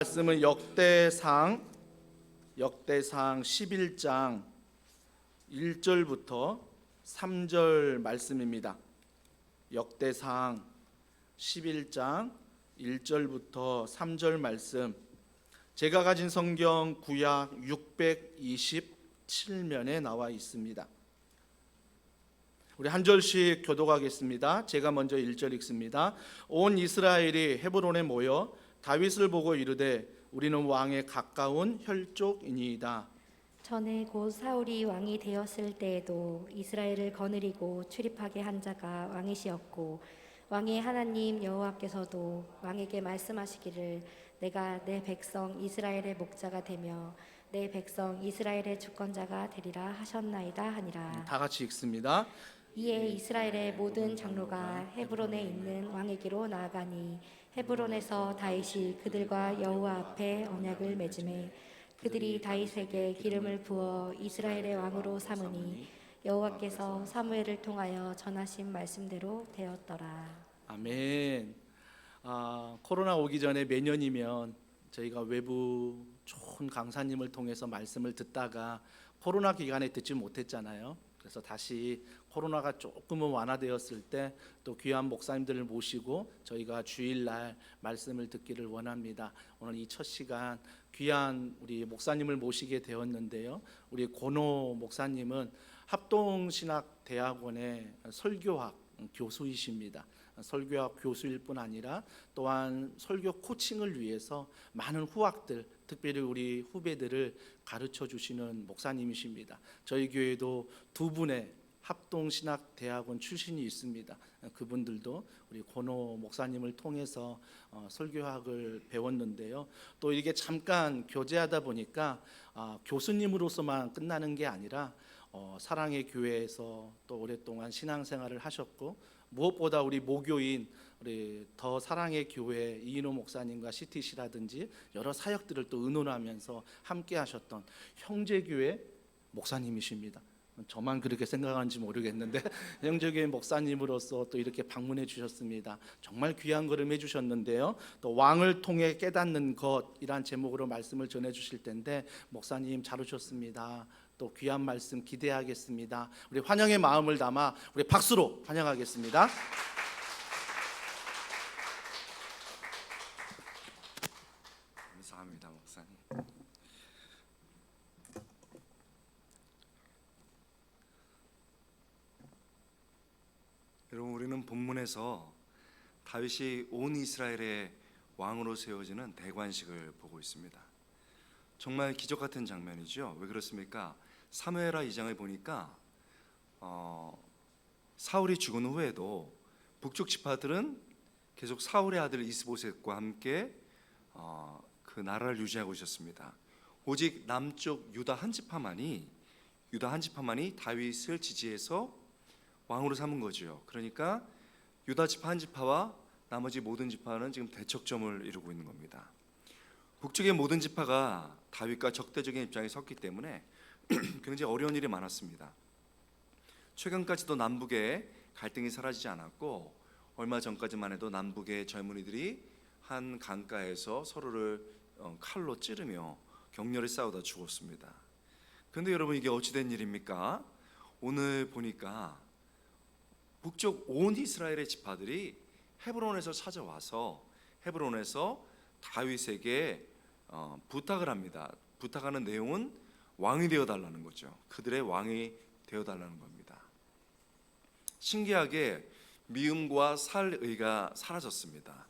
말씀은 역대상 11장 1절부터 3절 말씀입니다. 역대상 11장 1절부터 3절 말씀. 제가 가진 성경 구약 627면에 나와 있습니다. 우리 한 절씩 교독하겠습니다. 제가 먼저 1절 읽습니다. 온 이스라엘이 헤브론에 모여 다윗을 보고 이르되 우리는 왕에 가까운 혈족이니이다. 전에 곧 사울이 왕이 되었을 때에도 이스라엘을 거느리고 출입하게 한 자가 왕이시었고 왕의 하나님 여호와께서도 왕에게 말씀하시기를 내가 내 백성 이스라엘의 목자가 되며 내 백성 이스라엘의 주권자가 되리라 하셨나이다 하니라. 다 같이 읽습니다. 이에 이스라엘의 모든 장로가 헤브론에 있는 왕에게로 나아가니 헤브론에서 다윗이 그들과 여호와 앞에 언약을 맺음에 그들이 다윗에게 기름을 부어 이스라엘의 왕으로 삼으니 여호와께서 사무엘을 통하여 전하신 말씀대로 되었더라. 아멘. 코로나 오기 전에 매년이면 저희가 외부 좋은 강사님을 통해서 말씀을 듣다가 코로나 기간에 듣지 못했잖아요. 그래서 다시 코로나가 조금은 완화되었을 때 또 귀한 목사님들을 모시고 저희가 주일날 말씀을 듣기를 원합니다. 오늘 이 첫 시간 귀한 우리 목사님을 모시게 되었는데요. 우리 권호 목사님은 합동신학대학원의 설교학 교수이십니다. 설교학 교수일 뿐 아니라 또한 설교 코칭을 위해서 많은 후학들, 특별히 우리 후배들을 가르쳐 주시는 목사님이십니다. 저희 교회도 두 분의 합동신학대학원 출신이 있습니다. 그분들도 우리 권호 목사님을 통해서 설교학을 배웠는데요. 또 이게 잠깐 교제하다 보니까 교수님으로서만 끝나는 게 아니라 사랑의 교회에서 또 오랫동안 신앙생활을 하셨고 무엇보다 우리 모교인 우리 더 사랑의 교회 이인호 목사님과 CTC라든지 여러 사역들을 또 의논하면서 함께 하셨던 형제교회 목사님이십니다. 저만 그렇게 생각하는지 모르겠는데 형제교회 목사님으로서 또 이렇게 방문해 주셨습니다. 정말 귀한 걸음 해주셨는데요. 또 왕을 통해 깨닫는 것이란 제목으로 말씀을 전해 주실 텐데 목사님 잘 오셨습니다. 또 귀한 말씀 기대하겠습니다. 우리 환영의 마음을 담아 우리 박수로 환영하겠습니다. 감사합니다, 목사님. 여러분, 우리는 본문에서 다윗이 온 이스라엘의 왕으로 세워지는 대관식을 보고 있습니다. 정말 기적 같은 장면이죠. 왜 그렇습니까? 사무엘하 2장을 보니까 사울이 죽은 후에도 북쪽 지파들은 계속 사울의 아들 이스보셋과 함께 그 나라를 유지하고 있었습니다. 오직 남쪽 유다 한 지파만이 다윗을 지지해서 왕으로 삼은 거죠. 그러니까 유다 지파 한 지파와 나머지 모든 지파는 지금 대척점을 이루고 있는 겁니다. 북쪽의 모든 지파가 다윗과 적대적인 입장에 섰기 때문에 굉장히 어려운 일이 많았습니다. 최근까지도 남북에 갈등이 사라지지 않았고 얼마 전까지만 해도 남북의 젊은이들이 한 강가에서 서로를 칼로 찌르며 격렬히 싸우다 죽었습니다. 그런데 여러분, 이게 어찌된 일입니까? 오늘 보니까 북쪽 온 이스라엘의 지파들이 헤브론에서 찾아와서 헤브론에서 다윗에게 부탁을 합니다. 부탁하는 내용은 왕이 되어달라는 거죠. 그들의 왕이 되어달라는 겁니다. 신기하게 미움과 살의가 사라졌습니다.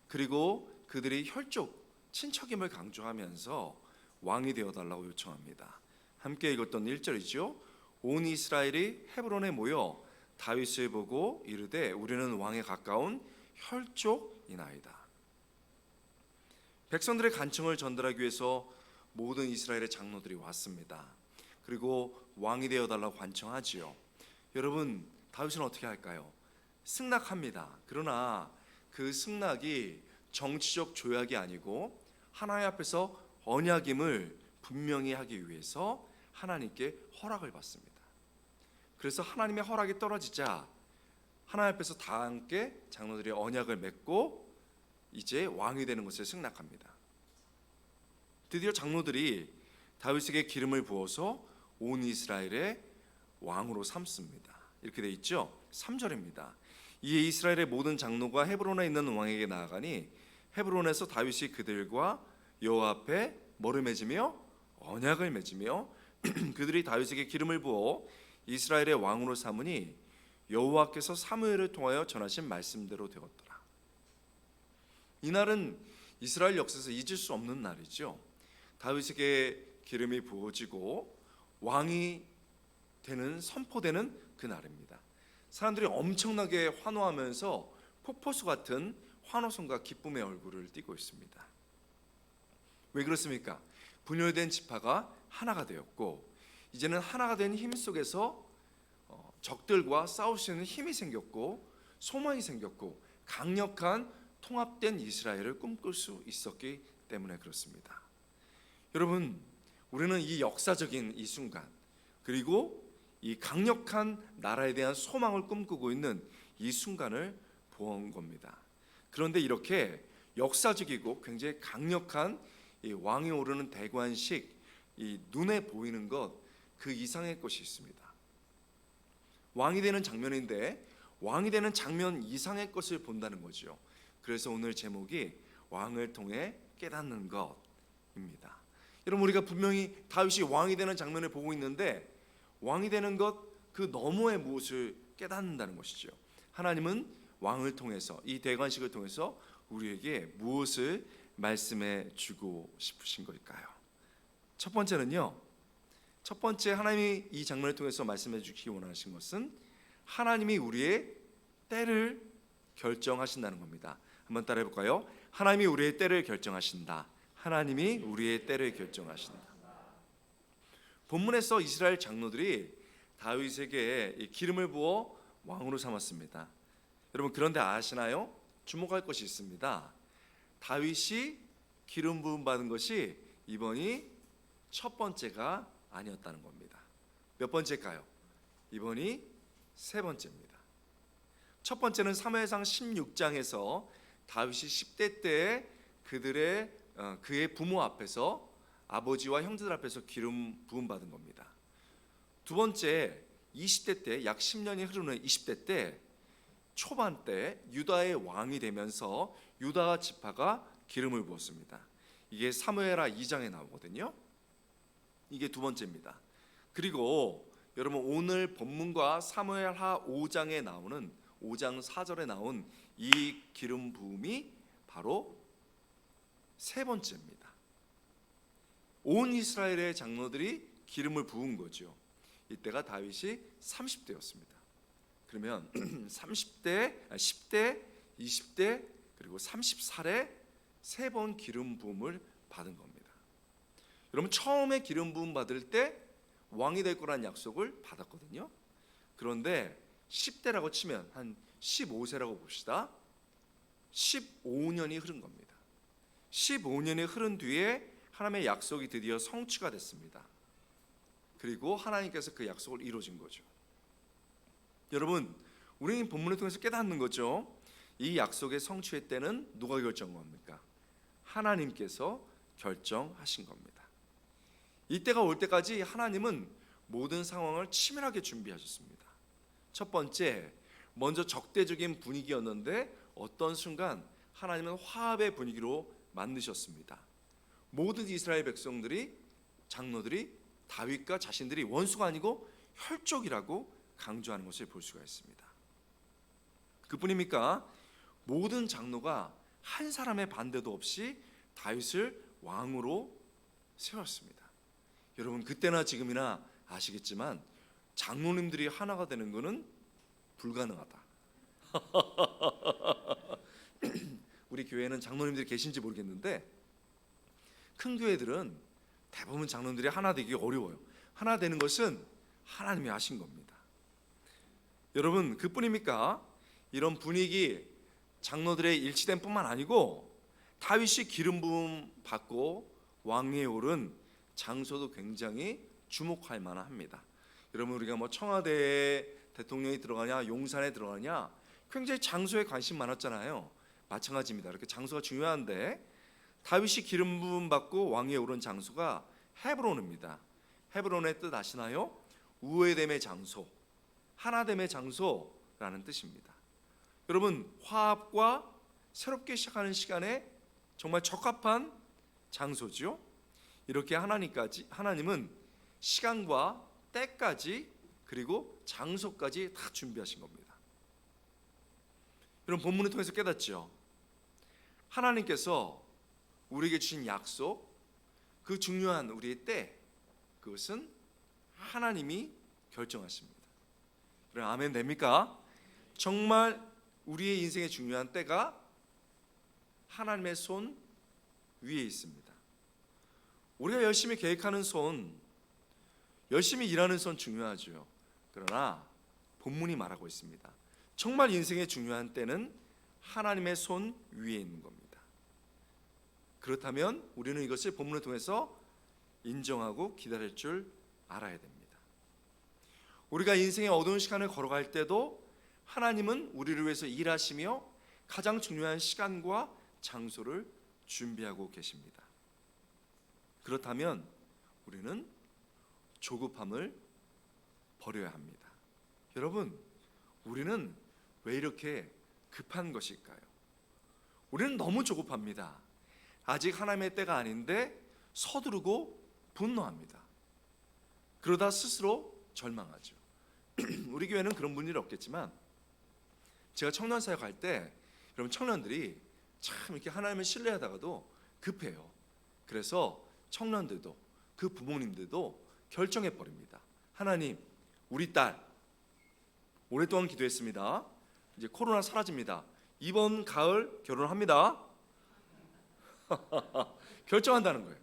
그리고 그들이 혈족, 친척임을 강조하면서 왕이 되어달라고 요청합니다. 함께 읽었던 1절이죠. 온 이스라엘이 헤브론에 모여 다윗을 보고 이르되 우리는 왕에 가까운 혈족이나이다. 백성들의 간청을 전달하기 위해서 모든 이스라엘의 장로들이 왔습니다. 그리고 왕이 되어달라고 간청하지요. 여러분, 다윗은 어떻게 할까요? 승낙합니다. 그러나 그 승낙이 정치적 조약이 아니고 하나님 앞에서 언약임을 분명히 하기 위해서 하나님께 허락을 받습니다. 그래서 하나님의 허락이 떨어지자 하나님 앞에서 다 함께 장로들이 언약을 맺고 이제 왕이 되는 것을 승낙합니다. 드디어 장로들이 다윗에게 기름을 부어서 온 이스라엘의 왕으로 삼습니다. 이렇게 돼 있죠. 3절입니다. 이에 이스라엘의 모든 장로가 헤브론에 있는 왕에게 나아가니 헤브론에서 다윗이 그들과 여호와 앞에 뭐를 맺으며 언약을 맺으며 그들이 다윗에게 기름을 부어 이스라엘의 왕으로 삼으니 여호와께서 사무엘을 통하여 전하신 말씀대로 되었더라. 이날은 이스라엘 역사에서 잊을 수 없는 날이죠. 다윗에게 기름이 부어지고 왕이 되는 선포되는 그 날입니다. 사람들이 엄청나게 환호하면서 폭포수 같은 환호성과 기쁨의 얼굴을 띠고 있습니다. 왜 그렇습니까? 분열된 지파가 하나가 되었고 이제는 하나가 된 힘 속에서 적들과 싸울 수 있는 힘이 생겼고 소망이 생겼고 강력한 통합된 이스라엘을 꿈꿀 수 있었기 때문에 그렇습니다. 여러분, 우리는 이 역사적인 이 순간 그리고 이 강력한 나라에 대한 소망을 꿈꾸고 있는 이 순간을 본 겁니다. 그런데 이렇게 역사적이고 굉장히 강력한 이 왕이 오르는 대관식, 이 눈에 보이는 것 그 이상의 것이 있습니다. 왕이 되는 장면인데 왕이 되는 장면 이상의 것을 본다는 거죠. 그래서 오늘 제목이 왕을 통해 깨닫는 것입니다. 여러분, 우리가 분명히 다윗이 왕이 되는 장면을 보고 있는데 왕이 되는 것 그 너머의 무엇을 깨닫는다는 것이죠. 하나님은 왕을 통해서 이 대관식을 통해서 우리에게 무엇을 말씀해 주고 싶으신 걸까요? 첫 번째는요. 첫 번째 하나님이 이 장면을 통해서 말씀해 주시기 원하신 것은 하나님이 우리의 때를 결정하신다는 겁니다. 한번 따라해 볼까요? 하나님이 우리의 때를 결정하신다. 하나님이 우리의 때를 결정하신다. 본문에서 이스라엘 장로들이 다윗에게 기름을 부어 왕으로 삼았습니다. 여러분, 그런데 아시나요? 주목할 것이 있습니다. 다윗이 기름 부음 받은 것이 이번이 첫 번째가 아니었다는 겁니다. 몇 번째일까요? 이번이 세 번째입니다. 첫 번째는 사무엘상 16장에서 다윗이 10대 때 그의 부모 앞에서 아버지와 형제들 앞에서 기름 부음 받은 겁니다. 두 번째, 20대 때, 약 10년이 흐른 후 20대 때 초반 때 유다의 왕이 되면서 유다 지파가 기름을 부었습니다. 이게 사무엘하 2장에 나오거든요. 이게 두 번째입니다. 그리고 여러분, 오늘 본문과 사무엘하 5장에 나오는 5장 4절에 나온 이 기름 부음이 바로 세 번째입니다. 온 이스라엘의 장로들이 기름을 부은 거죠. 이때가 다윗이 30대였습니다. 그러면 30대, 10대, 20대 그리고 30살에 세 번 기름 부음을 받은 겁니다. 여러분, 처음에 기름 부음 받을 때 왕이 될 거란 약속을 받았거든요. 그런데 10대라고 치면 한 15세라고 봅시다. 15년이 흐른 겁니다. 15년이 흐른 뒤에 하나님의 약속이 드디어 성취가 됐습니다. 그리고 하나님께서 그 약속을 이루어진 거죠. 여러분, 우리는 본문을 통해서 깨닫는 거죠. 이 약속의 성취의 때는 누가 결정합니까? 하나님께서 결정하신 겁니다. 이때가 올 때까지 하나님은 모든 상황을 치밀하게 준비하셨습니다. 첫 번째, 먼저 적대적인 분위기였는데 어떤 순간 하나님은 화합의 분위기로 만드셨습니다. 모든 이스라엘 백성들이, 장로들이 다윗과 자신들이 원수가 아니고 혈족이라고 강조하는 것을 볼 수가 있습니다. 그뿐입니까? 모든 장로가 한 사람의 반대도 없이 다윗을 왕으로 세웠습니다. 여러분, 그때나 지금이나 아시겠지만 장로님들이 하나가 되는 것은 불가능하다. 우리 교회는 장로님들이 계신지 모르겠는데 큰 교회들은 대부분 장로님들이 하나 되기 어려워요. 하나 되는 것은 하나님이 하신 겁니다. 여러분, 그뿐입니까? 이런 분위기, 장로들의 일치됨 뿐만 아니고 다윗이 기름 부음 받고 왕위에 오른 장소도 굉장히 주목할 만합니다. 여러분, 우리가 뭐 청와대에 대통령이 들어가냐, 용산에 들어가냐, 굉장히 장소에 관심 많았잖아요. 마찬가지입니다. 이렇게 장소가 중요한데 다윗이 기름 부음 받고 왕위에 오른 장소가 헤브론입니다. 헤브론의 뜻 아시나요? 우애됨의 장소, 하나됨의 장소라는 뜻입니다. 여러분, 화합과 새롭게 시작하는 시간에 정말 적합한 장소죠. 이렇게 하나님은 시간과 때까지 그리고 장소까지 다 준비하신 겁니다. 여러분, 본문을 통해서 깨닫죠. 하나님께서 우리에게 주신 약속, 그 중요한 우리의 때, 그것은 하나님이 결정하십니다. 여러분, 아멘 됩니까? 정말 우리의 인생의 중요한 때가 하나님의 손 위에 있습니다. 우리가 열심히 계획하는 손, 열심히 일하는 손 중요하죠. 그러나 본문이 말하고 있습니다. 정말 인생의 중요한 때는 하나님의 손 위에 있는 겁니다. 그렇다면 우리는 이것을 본문을 통해서 인정하고 기다릴 줄 알아야 됩니다. 우리가 인생의 어두운 시간을 걸어갈 때도 하나님은 우리를 위해서 일하시며 가장 중요한 시간과 장소를 준비하고 계십니다. 그렇다면 우리는 조급함을 버려야 합니다. 여러분, 우리는 왜 이렇게 급한 것일까요? 우리는 너무 조급합니다. 아직 하나님의 때가 아닌데 서두르고 분노합니다. 그러다 스스로 절망하죠. 우리 교회는 그런 분들이 없겠지만 제가 청년 사역할 때 여러분, 청년들이 참 이렇게 하나님을 신뢰하다가도 급해요. 그래서 청년들도 그 부모님들도 결정해 버립니다. 하나님, 우리 딸 오랫동안 기도했습니다. 이제 코로나 사라집니다. 이번 가을 결혼합니다. 결정한다는 거예요.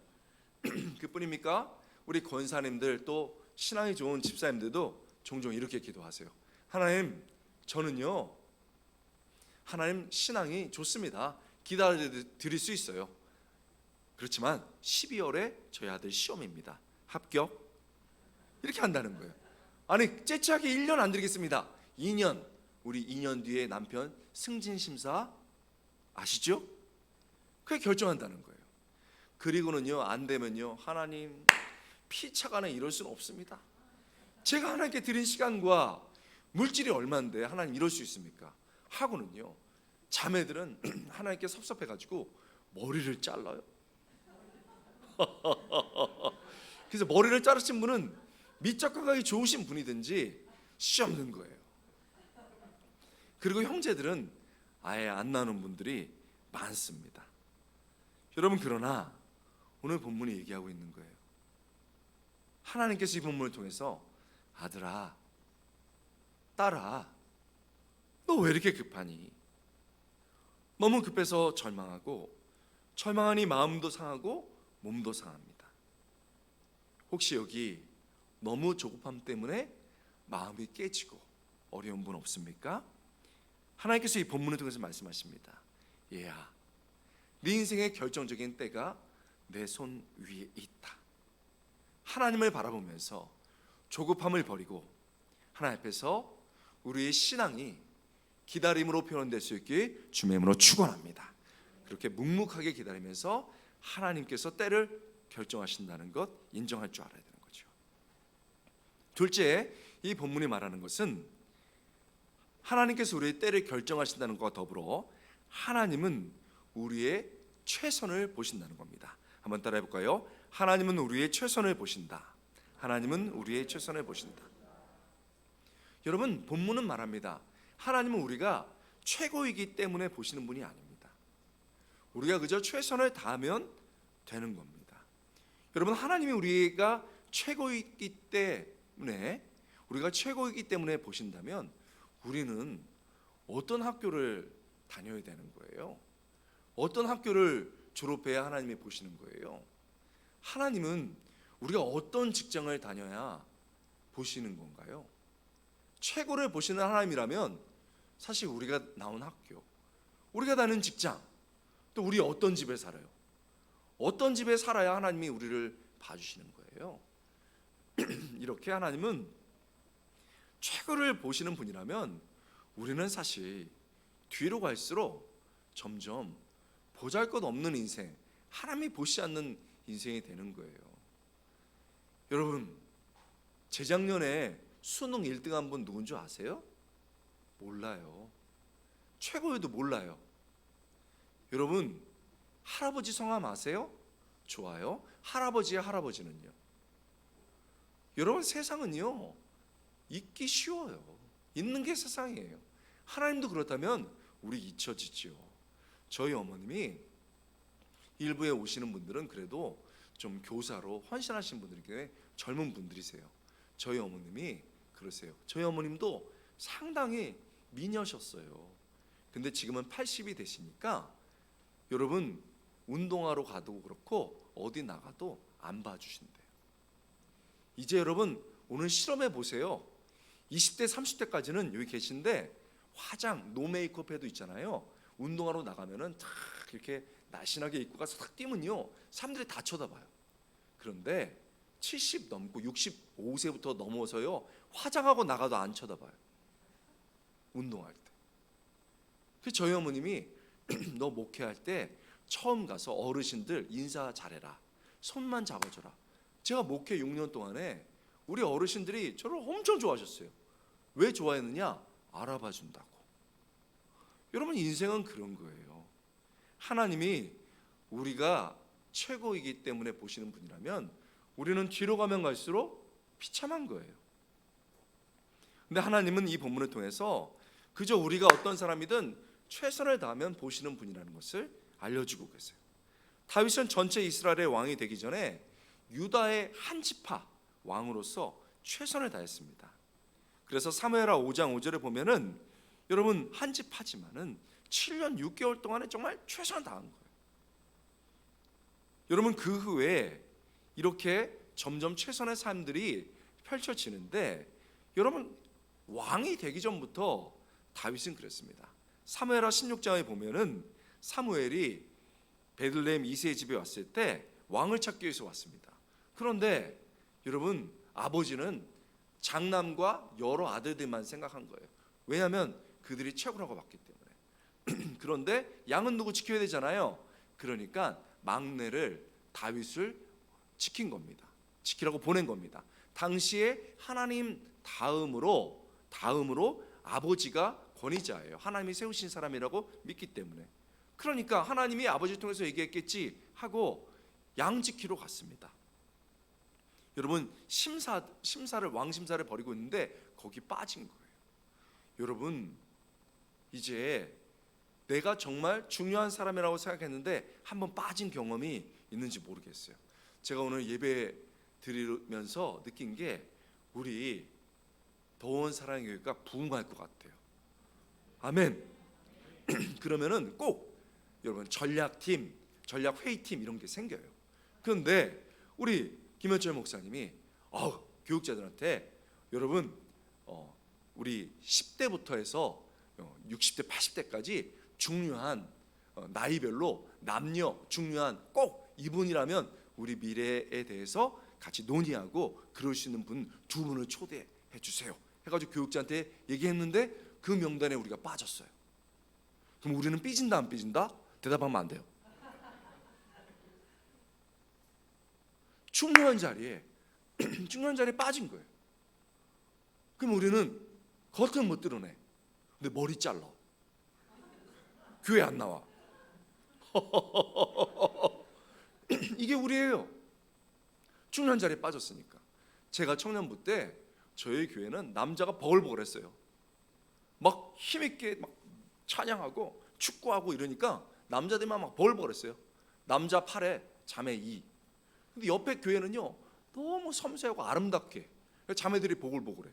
그뿐입니까? 우리 권사님들 또 신앙이 좋은 집사님들도 종종 이렇게 기도하세요. 하나님, 저는요, 하나님 신앙이 좋습니다. 기다려 드릴 수 있어요. 그렇지만 12월에 저희 아들 시험입니다. 합격. 이렇게 한다는 거예요. 아니, 째째하게 1년 안 드리겠습니다. 2년. 우리 2년 뒤에 남편 승진 심사 아시죠? 그게 결정한다는 거예요. 그리고는요, 안 되면요, 하나님, 피차간에 이럴 수는 없습니다. 제가 하나님께 드린 시간과 물질이 얼마인데 하나님 이럴 수 있습니까? 하고는요, 자매들은 하나님께 섭섭해가지고 머리를 잘라요. 그래서 머리를 자르신 분은 미적 감각이 좋으신 분이든지 씨 없는 거예요. 그리고 형제들은 아예 안 나오는 분들이 많습니다. 여러분, 그러나 오늘 본문이 얘기하고 있는 거예요. 하나님께서 이 본문을 통해서 아들아, 딸아, 너 왜 이렇게 급하니? 너무 급해서 절망하고, 절망하니 마음도 상하고 몸도 상합니다. 혹시 여기 너무 조급함 때문에 마음이 깨지고 어려운 분 없습니까? 하나님께서 이 본문을 통해서 말씀하십니다. 얘야, 네 인생의 결정적인 때가 내 손 위에 있다. 하나님을 바라보면서 조급함을 버리고 하나님 앞에서 우리의 신앙이 기다림으로 표현될 수 있게 주님의 이름으로 축원합니다. 그렇게 묵묵하게 기다리면서 하나님께서 때를 결정하신다는 것 인정할 줄 알아야 되는 거죠. 둘째, 이 본문이 말하는 것은 하나님께서 우리의 때를 결정하신다는 것과 더불어 하나님은 우리의 최선을 보신다는 겁니다. 한번 따라해 볼까요? 하나님은 우리의 최선을 보신다. 하나님은 우리의 최선을 보신다. 여러분, 본문은 말합니다. 하나님은 우리가 최고이기 때문에 보시는 분이 아닙니다. 우리가 그저 최선을 다하면 되는 겁니다. 여러분, 하나님이 우리가 최고이기 때문에 보신다면 우리는 어떤 학교를 다녀야 되는 거예요? 어떤 학교를 졸업해야 하나님이 보시는 거예요? 하나님은 우리가 어떤 직장을 다녀야 보시는 건가요? 최고를 보시는 하나님이라면 사실 우리가 나온 학교, 우리가 다니는 직장, 또 우리 어떤 집에 살아요? 어떤 집에 살아야 하나님이 우리를 봐주시는 거예요? 이렇게 하나님은 최고를 보시는 분이라면 우리는 사실 뒤로 갈수록 점점 보잘것없는 인생, 하나님이 보시지 않는 인생이 되는 거예요. 여러분, 재작년에 수능 1등 한 분 누군 줄 아세요? 몰라요. 최고위도 몰라요. 여러분, 할아버지 성함 아세요? 좋아요. 할아버지의 할아버지는요? 여러분, 세상은요 잊기 쉬워요. 있는 게 세상이에요. 하나님도 그렇다면 우리 잊혀지지요. 저희 어머님이 일부에 오시는 분들은 그래도 좀 교사로 헌신하신 분들이 젊은 분들이세요. 저희 어머님이 그러세요. 저희 어머님도 상당히 미녀셨어요. 근데 지금은 80이 되시니까 여러분, 운동하러 가도 그렇고 어디 나가도 안 봐주신대요. 이제 여러분, 오늘 실험해 보세요. 20대 30대까지는 여기 계신데 화장, 노 메이크업 해도 있잖아요. 운동하러 나가면은 탁 이렇게 날씬하게 입고 가서 탁 뛰면요 사람들이 다 쳐다봐요. 그런데 70 넘고 65세부터 넘어서요 화장하고 나가도 안 쳐다봐요. 운동할 때. 그래서 저희 어머님이 너 목회할 때 처음 가서 어르신들 인사 잘해라, 손만 잡아줘라. 제가 목회 6년 동안에 우리 어르신들이 저를 엄청 좋아하셨어요. 왜 좋아했느냐? 알아봐 준다고. 여러분, 인생은 그런 거예요. 하나님이 우리가 최고이기 때문에 보시는 분이라면 우리는 뒤로 가면 갈수록 비참한 거예요. 근데 하나님은 이 본문을 통해서 그저 우리가 어떤 사람이든 최선을 다하면 보시는 분이라는 것을 알려주고 계세요. 다윗은 전체 이스라엘의 왕이 되기 전에 유다의 한 지파 왕으로서 최선을 다했습니다. 그래서 사무엘하 5장 5절에 보면은 여러분, 한 지파지만은 7년 6개월 동안에 정말 최선을 다한 거예요. 여러분, 그 후에 이렇게 점점 최선의 삶들이 펼쳐지는데 여러분, 왕이 되기 전부터 다윗은 그랬습니다. 사무엘하 16장에 보면은 사무엘이 베들레헴 이새의 집에 왔을 때 왕을 찾기 위해서 왔습니다. 그런데 여러분, 아버지는 장남과 여러 아들들만 생각한 거예요. 왜냐하면 그들이 최고라고 봤기 때문에. 그런데 양은 누구 지켜야 되잖아요. 그러니까 막내를 다윗을 지킨 겁니다. 지키라고 보낸 겁니다. 당시에 하나님 다음으로 아버지가 권위자예요. 하나님이 세우신 사람이라고 믿기 때문에. 그러니까 하나님이 아버지를 통해서 얘기했겠지 하고 양 지키러 갔습니다. 여러분, 왕심사를 벌이고 있는데 거기 빠진 거예요. 여러분, 이제 내가 정말 중요한 사람이라고 생각했는데 한번 빠진 경험이 있는지 모르겠어요. 제가 오늘 예배 드리면서 느낀 게 우리 더원 사랑의 교회가 부흥할 것 같아요. 아멘. 그러면은 꼭 여러분 전략팀, 전략회의팀 이런 게 생겨요. 그런데 우리 김현철 목사님이 교육자들한테 여러분 우리 10대부터 해서 60대, 80대까지 중요한 나이별로 남녀 중요한 꼭 이분이라면 우리 미래에 대해서 같이 논의하고 그럴 수 있는 분 2분을 초대해 주세요 해가지고 교육자한테 얘기했는데 그 명단에 우리가 빠졌어요. 그럼 우리는 삐진다 안 삐진다? 대답하면 안 돼요. 중요한 자리에 빠진 거예요. 그럼 우리는 겉은 못 드러내. 근데 머리 잘라. 교회 안 나와. 이게 우리예요. 중요한 자리에 빠졌으니까. 제가 청년부 때 저희 교회는 남자가 버글버글했어요. 막 힘있게 막 찬양하고 축구하고 이러니까 남자들만 막 버글버글했어요. 남자 8에 자매 2. 근데 옆에 교회는요 너무 섬세하고 아름답게 자매들이 보글보글해.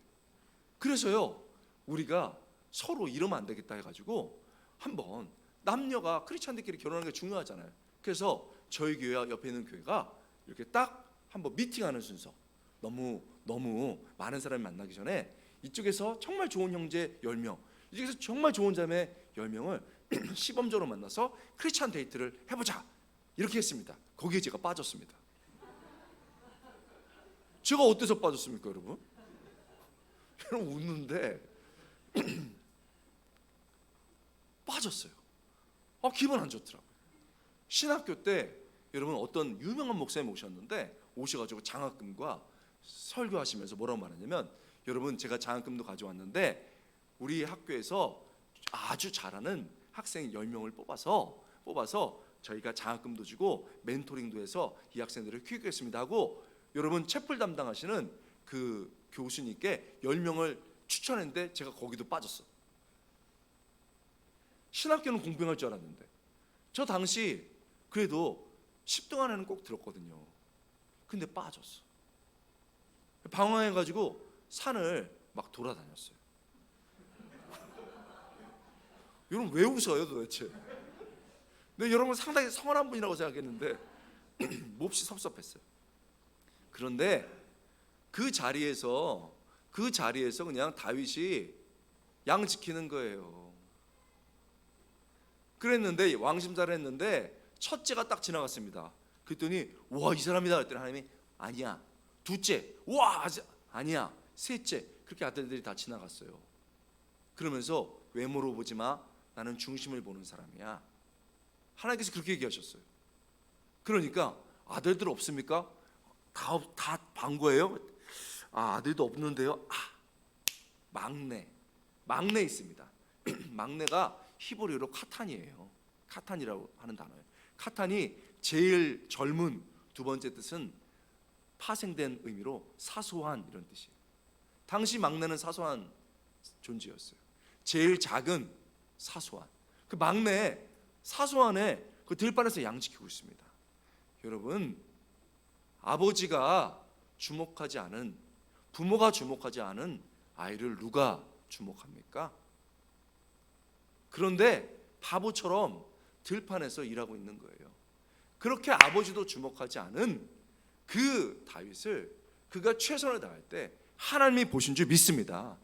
그래서요 우리가 서로 이러면 안 되겠다 해가지고 한번 남녀가 크리스찬들끼리 결혼하는 게 중요하잖아요. 그래서 저희 교회와 옆에 있는 교회가 이렇게 딱 한번 미팅하는 순서. 너무 많은 사람이 만나기 전에 이쪽에서 정말 좋은 형제 10명, 이쪽에서 정말 좋은 자매 10명을 시범적으로 만나서 크리스찬 데이트를 해보자 이렇게 했습니다. 거기에 제가 빠졌습니다. 제가 어때서 빠졌습니까, 여러분? 여러분 웃는데 빠졌어요. 기분 안 좋더라고요. 신학교 때 여러분 어떤 유명한 목사님 오셨는데 오셔가지고 장학금과 설교하시면서 뭐라고 말하냐면, 여러분 제가 장학금도 가져왔는데 우리 학교에서 아주 잘하는 학생 10명을 뽑아서 저희가 장학금도 주고 멘토링도 해서 이 학생들을 키우겠습니다 하고, 여러분 채플 담당하시는 그 교수님께 10명을 추천했는데 제가 거기도 빠졌어. 신학교는 공평할 줄 알았는데. 저 당시 그래도 10등 안에는 꼭 들었거든요. 근데 빠졌어. 방황해가지고 산을 막 돌아다녔어요. 여러분 왜 웃어요 도대체? 근데 여러분 상당히 성원한 분이라고 생각했는데 몹시 섭섭했어요. 그런데 그 자리에서 그냥 다윗이 양 지키는 거예요. 그랬는데 왕심사를 했는데 첫째가 딱 지나갔습니다. 그랬더니 와, 이 사람이다 그랬더니 하나님이 아니야. 둘째, 와, 아니야. 셋째, 그렇게 아들들이 다 지나갔어요. 그러면서 외모로 보지 마, 나는 중심을 보는 사람이야. 하나님께서 그렇게 얘기하셨어요. 그러니까 아들들 없습니까? 다 반 거예요? 아들도 없는데요. 막내 있습니다. 막내가 히브리어로 카탄이에요. 카탄이라고 하는 단어예요. 카탄이 제일 젊은, 두 번째 뜻은 파생된 의미로 사소한 이런 뜻이에요. 당시 막내는 사소한 존재였어요. 제일 작은 사소한. 그 막내 사소한에 그 들판에서 양 지키고 있습니다. 여러분, 아버지가 주목하지 않은, 부모가 주목하지 않은 아이를 누가 주목합니까? 그런데 바보처럼 들판에서 일하고 있는 거예요. 그렇게 아버지도 주목하지 않은 그 다윗을 그가 최선을 다할 때 하나님이 보신 줄 믿습니다.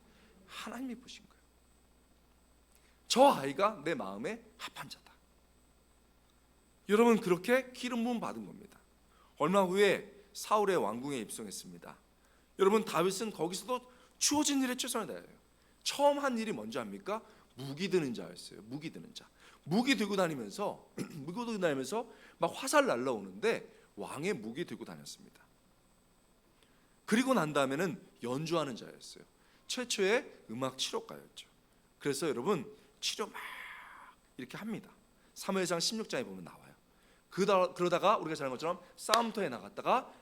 하나님이 보신 거예요. 저 아이가 내 마음에 합한 자다. 여러분, 그렇게 기름 부음 받은 겁니다. 얼마 후에 사울의 왕궁에 입성했습니다. 여러분, 다윗은 거기서도 주어진 일에 최선을 다해요. 처음 한 일이 뭔지 압니까? 무기 드는 자였어요. 무기 드는 자. 무기 들고 다니면서 막 화살 날라오는데 왕의 무기 들고 다녔습니다. 그리고 난 다음에는 연주하는 자였어요. 최초의 음악 치료가였죠. 그래서 여러분, 치료 막 이렇게 합니다. 사무엘상 16장에 보면 나와요. 그러다가 우리가 잘 아는 것처럼 싸움터에 나갔다가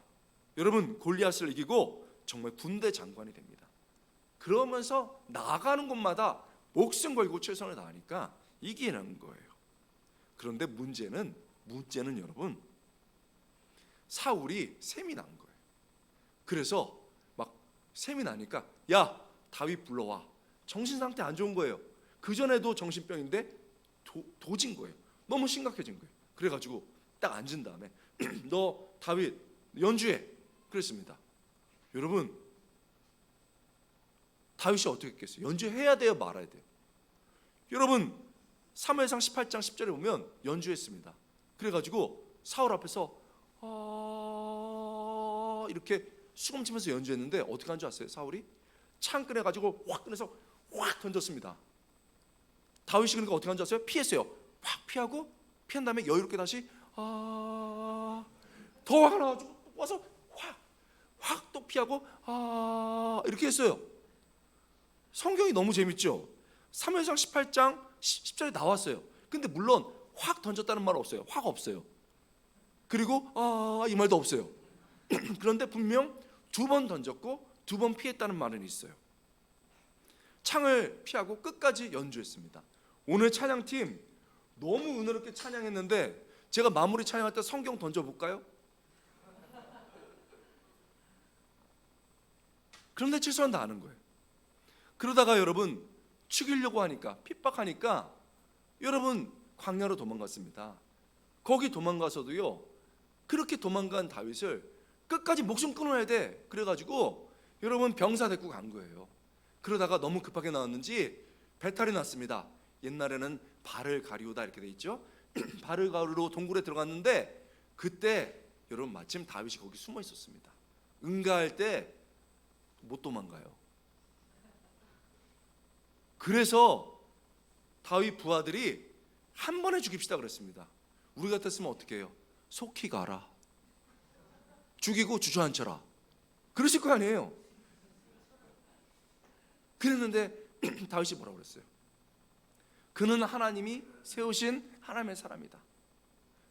여러분 골리앗을 이기고 정말 군대 장관이 됩니다. 그러면서 나가는 곳마다 목숨 걸고 최선을 다하니까 이기는 거예요. 그런데 문제는 여러분, 사울이 셈이 난 거예요. 그래서 막 셈이 나니까 야, 다윗 불러와. 정신 상태 안 좋은 거예요. 그 전에도 정신병인데 도진 거예요. 너무 심각해진 거예요. 그래가지고 딱 앉은 다음에 너 다윗 연주해 그랬습니다. 여러분, 다윗이 어떻게 했겠어요? 연주해야 돼요, 말아야 돼요? 여러분, 사무엘상 18장 10절에 보면 연주했습니다. 그래가지고 사울 앞에서 이렇게 수금 치면서 연주했는데 어떻게 한 줄 아세요? 사울이 창 꺼내가지고 확 꺼내서 확 던졌습니다. 다윗이 그러니까 어떻게 한 줄 아세요? 피했어요. 확 피하고 피한 다음에 여유롭게 다시 더 화가 나가지고 와서 확 또 피하고 이렇게 했어요. 성경이 너무 재밌죠? 사무엘상 18장 10절에 나왔어요. 근데 물론 확 던졌다는 말 없어요. 화가 없어요. 그리고 이 말도 없어요. 그런데 분명 2번 던졌고 2번 피했다는 말은 있어요. 창을 피하고 끝까지 연주했습니다. 오늘 찬양팀 너무 은혜롭게 찬양했는데 제가 마무리 찬양할 때 성경 던져볼까요? 그런데 최선을 다하는 거예요. 그러다가 여러분 죽이려고 하니까, 핍박하니까 여러분 광야로 도망갔습니다. 거기 도망가서도요, 그렇게 도망간 다윗을 끝까지 목숨 끊어야 돼. 그래가지고 여러분 병사 데리고 간 거예요. 그러다가 너무 급하게 나왔는지 배탈이 났습니다. 옛날에는 발을 가리우다 이렇게 돼 있죠. 발을 가리우러 동굴에 들어갔는데 그때 여러분 마침 다윗이 거기 숨어 있었습니다. 응가할 때 못 도망가요. 그래서 다윗 부하들이 한 번에 죽입시다 그랬습니다. 우리 같았으면 어떻게 해요? 속히 가라. 죽이고 주저앉혀라. 그러실 거 아니에요. 그랬는데 다윗이 뭐라고 그랬어요? 그는 하나님이 세우신 하나님의 사람이다.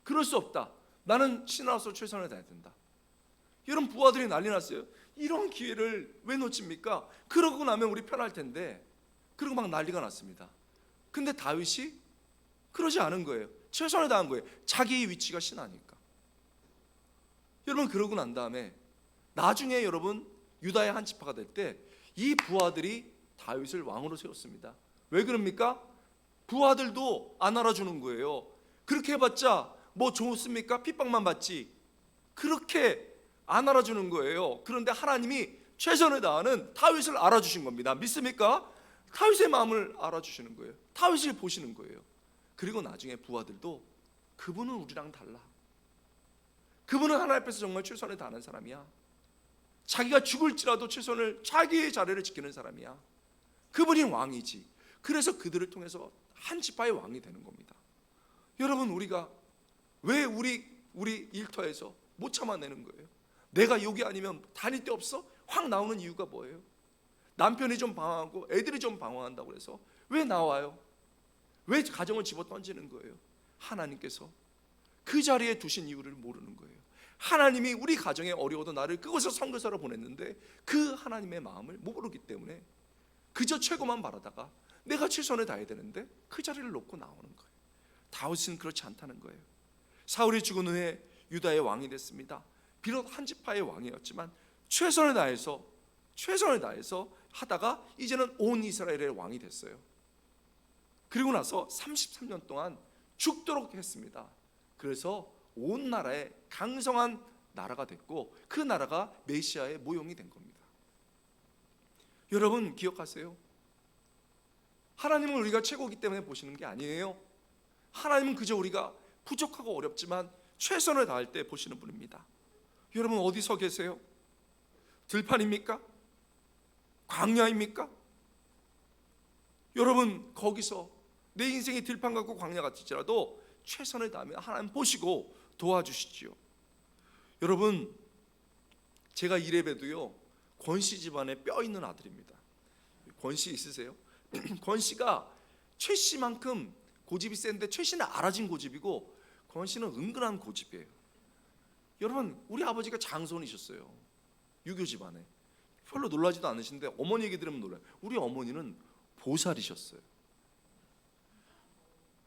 그럴 수 없다. 나는 신하로서 최선을 다해야 된다. 이런 부하들이 난리 났어요. 이런 기회를 왜 놓칩니까? 그러고 나면 우리 편할 텐데. 그리고 막 난리가 났습니다. 근데 다윗이 그러지 않은 거예요. 최선을 다한 거예요. 자기의 위치가 신하니까. 여러분, 그러고 난 다음에 나중에 여러분 유다의 한 지파가 될 때 이 부하들이 다윗을 왕으로 세웠습니다. 왜 그럽니까? 부하들도 안 알아주는 거예요. 그렇게 해봤자 뭐 좋습니까? 핍박만 받지. 그렇게 안 알아주는 거예요. 그런데 하나님이 최선을 다하는 다윗을 알아주신 겁니다. 믿습니까? 다윗의 마음을 알아주시는 거예요. 다윗을 보시는 거예요. 그리고 나중에 부하들도 그분은 우리랑 달라. 그분은 하나님 앞에서 정말 최선을 다하는 사람이야. 자기가 죽을지라도 최선을, 자기의 자리를 지키는 사람이야. 그분이 왕이지. 그래서 그들을 통해서 한 지파의 왕이 되는 겁니다. 여러분, 우리가 왜 우리 일터에서 못 참아내는 거예요? 내가 여기 아니면 다닐 데 없어? 확 나오는 이유가 뭐예요? 남편이 좀 방황하고 애들이 좀 방황한다고 해서 왜 나와요? 왜 가정을 집어 던지는 거예요? 하나님께서 그 자리에 두신 이유를 모르는 거예요. 하나님이 우리 가정에 어려워도 나를 그곳에 선교사로 보냈는데 그 하나님의 마음을 모르기 때문에 그저 최고만 바라다가 내가 최선을 다해야 되는데 그 자리를 놓고 나오는 거예요. 다윗은 그렇지 않다는 거예요. 사울이 죽은 후에 유다의 왕이 됐습니다. 비록 한 지파의 왕이었지만 최선을 다해서 하다가 이제는 온 이스라엘의 왕이 됐어요. 그리고 나서 33년 동안 죽도록 했습니다. 그래서 온 나라의 강성한 나라가 됐고 그 나라가 메시아의 모형이 된 겁니다. 여러분, 기억하세요. 하나님은 우리가 최고이기 때문에 보시는 게 아니에요. 하나님은 그저 우리가 부족하고 어렵지만 최선을 다할 때 보시는 분입니다. 여러분, 어디서 계세요? 들판입니까? 광야입니까? 여러분, 거기서 내 인생이 들판 같고 광야 같을지라도 최선을 다하면 하나님 보시고 도와주시지요. 여러분, 제가 이래봬도요, 권씨 집안에 뼈 있는 아들입니다. 권씨 있으세요? 권씨가 최씨만큼 고집이 센데 최씨는 알아진 고집이고 권씨는 은근한 고집이에요. 여러분, 우리 아버지가 장손이셨어요. 유교 집안에. 별로 놀라지도 않으신데 어머니 얘기 들으면 놀라요. 우리 어머니는 보살이셨어요.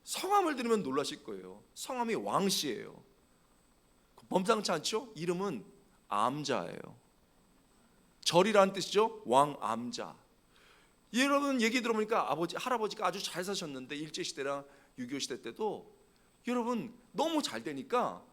성함을 들으면 놀라실 거예요. 성함이 왕씨예요. 범상치 않죠? 이름은 암자예요. 절이라는 뜻이죠. 왕암자. 여러분, 얘기 들어보니까 아버지, 할아버지가 아주 잘 사셨는데 일제시대랑 유교시대 때도 여러분 너무 잘 되니까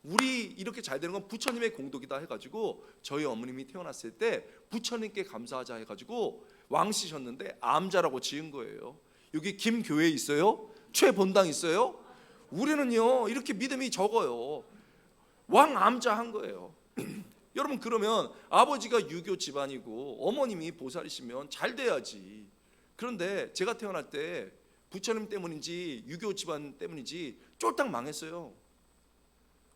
우리 이렇게 잘 되는 건 부처님의 공덕이다 해가지고 저희 어머님이 태어났을 때 부처님께 감사하자 해가지고 왕씨셨는데 암자라고 지은 거예요. 여기 김교회 있어요? 최본당 있어요? 우리는요 이렇게 믿음이 적어요. 왕암자 한 거예요. 여러분, 그러면 아버지가 유교 집안이고 어머님이 보살이시면 잘 돼야지. 그런데 제가 태어날 때 부처님 때문인지 유교 집안 때문인지 쫄딱 망했어요.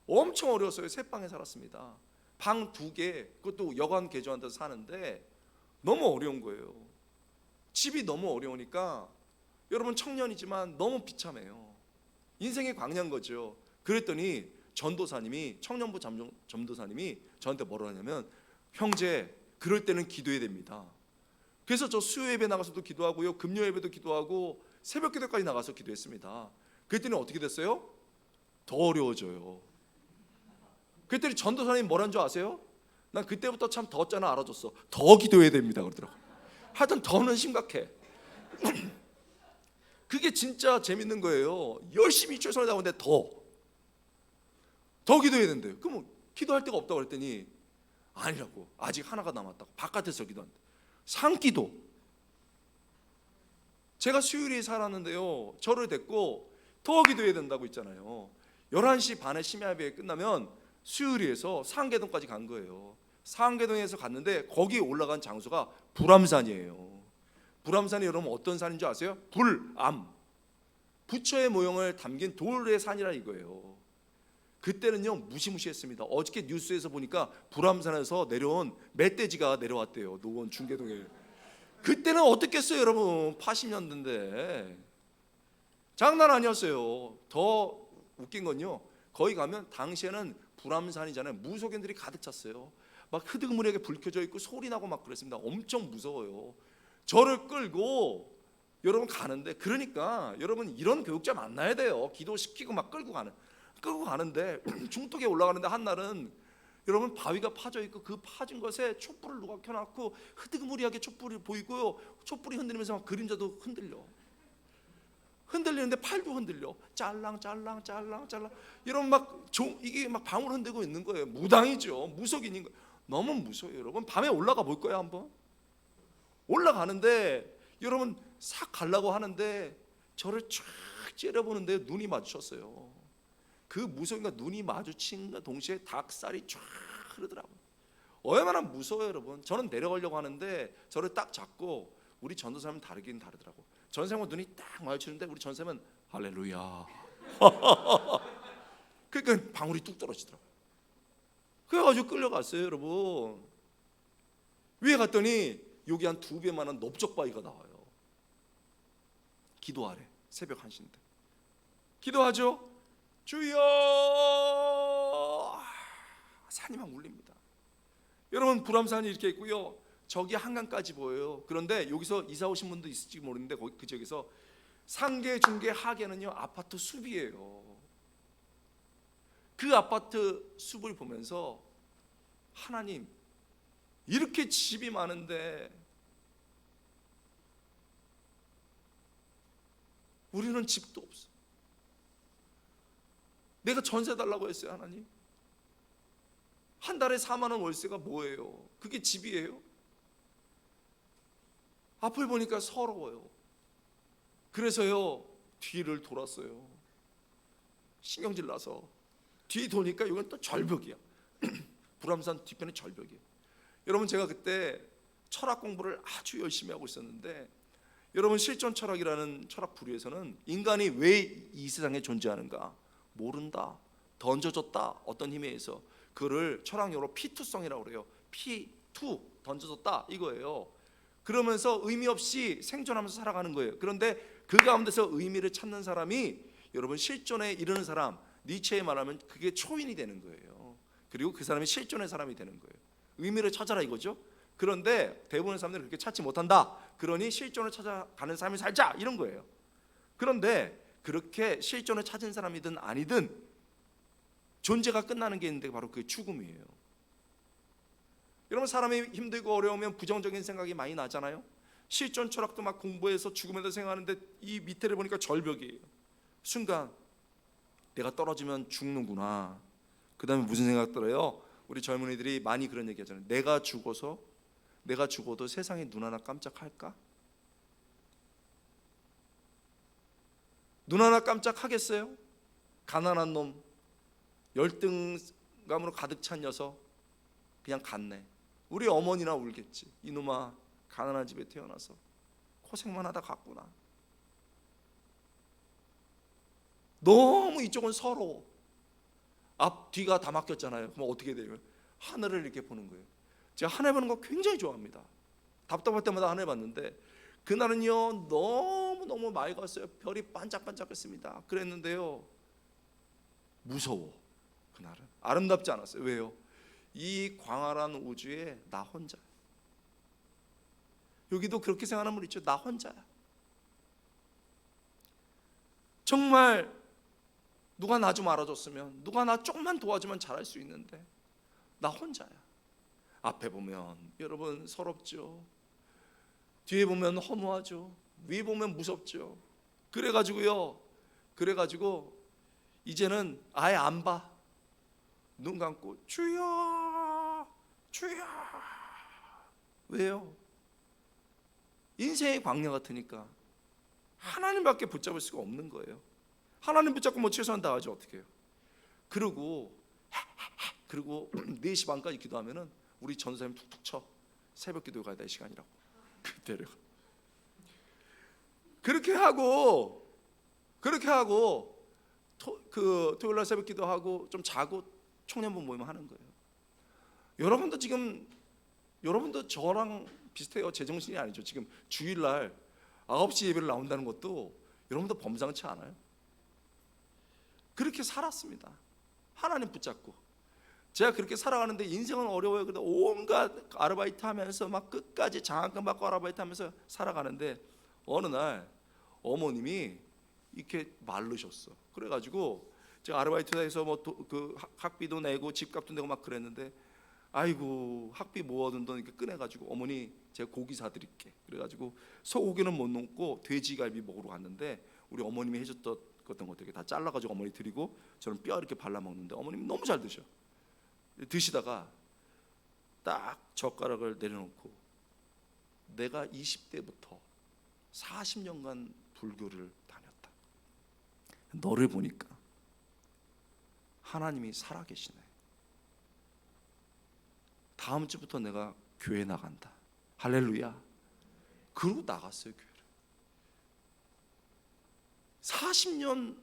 엄청 어려웠어요. 새 방에 살았습니다. 방 2개, 그것도 여관 개조한 데서 사는데 너무 어려운 거예요. 집이 너무 어려우니까 여러분, 청년이지만 너무 비참해요. 인생의 광야인 거죠. 그랬더니 전도사님이, 청년부 전도사님이 저한테 뭐라 하냐면, 형제, 그럴 때는 기도해야 됩니다. 그래서 저 수요 예배 나가서도 기도하고요, 금요 예배도 기도하고 새벽 기도까지 나가서 기도했습니다. 그랬더니 어떻게 됐어요? 더 어려워져요. 그랬더니 전도사님이 뭐라는 줄 아세요? 난 그때부터 참 더잖아 알아줬어. 더 기도해야 됩니다 그러더라고. 하여튼 더는 심각해. 그게 진짜 재밌는 거예요. 열심히 최선을 다하는데 더 기도해야 된대요. 그럼 기도할 데가 없다고 그랬더니 아니라고, 아직 하나가 남았다고. 바깥에서 기도한대. 상기도. 제가 수요일에 살았는데요, 절을 됐고 더 기도해야 된다고 있잖아요. 11시 반에 심야예배 끝나면 수요일에서 상계동까지 간 거예요. 상계동에서 갔는데 거기에 올라간 장소가 불암산이에요. 불암산이 여러분 어떤 산인 줄 아세요? 불암, 부처의 모형을 담긴 돌의 산이라 이거예요. 그때는요 무시무시했습니다. 어저께 뉴스에서 보니까 불암산에서 내려온 멧돼지가 내려왔대요. 노원 중계동에. 그때는 어떻겠어요 여러분. 80년대인데 장난 아니었어요. 더 웃긴 건요, 거기 가면 당시에는 불암산이잖아요. 무속인들이 가득 찼어요. 막 흐드무리하게 불 켜져 있고 소리 나고 막 그랬습니다. 엄청 무서워요. 저를 끌고 여러분 가는데, 그러니까 여러분 이런 교육자 만나야 돼요. 기도시키고 막 끌고 가는데 중턱에 올라가는데 한날은 여러분 바위가 파져 있고 그 파진 것에 촛불을 누가 켜놨고 흐드무리하게 촛불이 보이고요, 촛불이 흔들리면서 막 그림자도 흔들리는데 팔도 흔들려. 짤랑짤랑 이러면 막 이게 막 방울 흔들고 있는 거예요. 무당이죠. 무속인인 거예요. 너무 무서워요 여러분. 밤에 올라가 볼 거예요 한번. 올라가는데 여러분 싹 가려고 하는데 저를 쫙 째려보는데 눈이 마주쳤어요. 그 무속인과 눈이 마주친 동시에 닭살이 쫙 흐르더라고요. 얼마나 무서워요 여러분. 저는 내려가려고 하는데 저를 딱 잡고, 우리 전도사님은 다르긴 다르더라고. 전사님과 눈이 딱 마주치는데 우리 전사님은 할렐루야. 그러니까 방울이 뚝 떨어지더라고요. 그래가지고 끌려갔어요 여러분. 위에 갔더니 여기 한 2배만한 넓적바위가 나와요. 기도하래. 새벽 1시인데 기도하죠. 주여. 산이 막 울립니다. 여러분 불암산이 이렇게 있고요, 저기 한강까지 보여요. 그런데 여기서 이사 오신 분도 있을지 모르는데 그 지역에서 상계, 중계, 하계는요 아파트 숲이에요. 그 아파트 숲을 보면서 하나님, 이렇게 집이 많은데 우리는 집도 없어. 내가 전세 달라고 했어요 하나님. 한 달에 4만 원 월세가 뭐예요? 그게 집이에요? 앞을 보니까 서러워요. 그래서요 뒤를 돌았어요. 신경질 나서 뒤 도니까 이건 또 절벽이야. 불암산 뒤편에 절벽이에요. 여러분 제가 그때 철학 공부를 아주 열심히 하고 있었는데, 여러분 실존 철학이라는 철학 부류에서는 인간이 왜 이 세상에 존재하는가 모른다, 던져졌다, 어떤 힘에 의해서. 그거를 철학용어로 피투성이라고 그래요. P2 던져졌다 이거예요. 그러면서 의미 없이 생존하면서 살아가는 거예요. 그런데 그 가운데서 의미를 찾는 사람이 여러분 실존에 이르는 사람, 니체에 말하면 그게 초인이 되는 거예요. 그리고 그 사람이 실존의 사람이 되는 거예요. 의미를 찾아라 이거죠. 그런데 대부분의 사람들은 그렇게 찾지 못한다. 그러니 실존을 찾아가는 삶을 살자 이런 거예요. 그런데 그렇게 실존을 찾은 사람이든 아니든 존재가 끝나는 게 있는데 바로 그게 죽음이에요. 여러분 사람이 힘들고 어려우면 부정적인 생각이 많이 나잖아요. 실존 철학도 막 공부해서 죽음에 대해서 생각하는데 이 밑에를 보니까 절벽이에요. 순간 내가 떨어지면 죽는구나. 그 다음에 무슨 생각 들어요? 우리 젊은이들이 많이 그런 얘기 하잖아요. 내가 죽어도 세상에 눈 하나 깜짝할까? 눈 하나 깜짝하겠어요? 가난한 놈, 열등감으로 가득 찬 녀석 그냥 갔네. 우리 어머니나 울겠지. 이놈아 가난한 집에 태어나서 고생만 하다 갔구나. 너무 이쪽은 서러워. 앞 뒤가 다 막혔잖아요. 그럼 어떻게 돼요? 하늘을 이렇게 보는 거예요. 제가 하늘 보는 거 굉장히 좋아합니다. 답답할 때마다 하늘 봤는데 그날은요 너무 맑았어요. 별이 반짝반짝했습니다. 그랬는데요 무서워. 그날은 아름답지 않았어요. 왜요? 이 광활한 우주에 나 혼자. 여기도 그렇게 생각하는 분 있죠. 나 혼자야. 정말 누가 나 좀 알아줬으면, 누가 나 조금만 도와주면 잘할 수 있는데 나 혼자야. 앞에 보면 여러분 서럽죠. 뒤에 보면 허무하죠. 위에 보면 무섭죠. 그래가지고 이제는 아예 안 봐. 눈 감고 주여 주여. 왜요? 인생의 광야 같으니까 하나님밖에 붙잡을 수가 없는 거예요. 하나님 붙잡고 뭐 최소한 다 하죠. 어떻게 해요? 그리고 4시 반까지 기도하면은 우리 전도사님 툭툭 쳐. 새벽 기도 가야 될 시간이라고. 그때를 그렇게 하고 토요일 날 새벽 기도하고 좀 자고 청년부 모임 하는 거예요. 여러분도 지금 저랑 비슷해요. 제정신이 아니죠. 지금 주일날 9시 예배를 나온다는 것도 여러분도 범상치 않아요. 그렇게 살았습니다. 하나님 붙잡고. 제가 그렇게 살아가는데 인생은 어려워요. 그래도 온갖 아르바이트 하면서 막 끝까지 장학금 받고 아르바이트 하면서 살아가는데 어느 날 어머님이 이렇게 마르셨어. 그래가지고 제가 아르바이트해서 뭐 그 학비도 내고 집값도 내고 막 그랬는데, 아이고 학비 모아둔 돈 이렇게 꺼내가지고 어머니 제가 고기 사드릴게. 그래가지고 소고기는 못 먹고 돼지갈비 먹으러 갔는데 우리 어머님이 해줬던 것들 다 잘라가지고 어머니 드리고 저는 뼈 이렇게 발라 먹는데 어머님이 너무 잘 드셔. 드시다가 딱 젓가락을 내려놓고, 내가 20대부터 40년간 불교를 다녔다. 너를 보니까 하나님이 살아계시네. 다음 주부터 내가 교회 나간다. 할렐루야. 그러고 나갔어요, 교회를. 40년